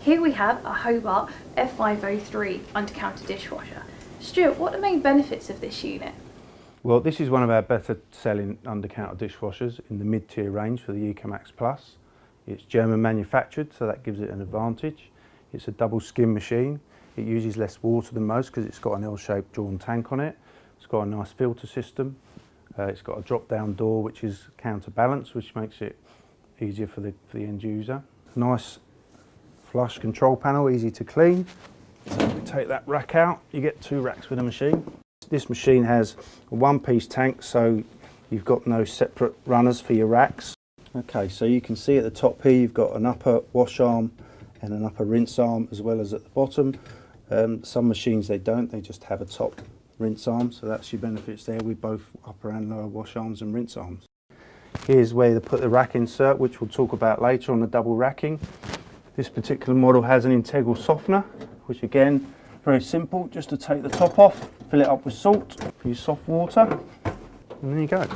Here we have a Hobart F503 Undercounter dishwasher. Stuart, what are the main benefits of this unit? Well, this is one of our better selling undercounter dishwashers in the mid-tier range for the Ecomax Plus. It's German manufactured, so that gives it an advantage. It's a double skim machine. It uses less water than most because it's got an L-shaped drawn tank on it. It's got a nice filter system. It's got a drop-down door which is counterbalanced, which makes it easier for the end user. Nice flush control panel, easy to clean. So if we take that rack out, you get 2 racks with the machine. This machine has a one-piece tank, so you've got no separate runners for your racks. Okay, so you can see at the top here you've got an upper wash arm and an upper rinse arm, as well as at the bottom. Some machines they don't, they just have a top rinse arm, so that's your benefits there with both upper and lower wash arms and rinse arms. Here's where they put the rack insert, which we'll talk about later on the double racking. This particular model has an integral softener, which again, very simple, just to take the top off, fill it up with salt, use soft water, and there you go.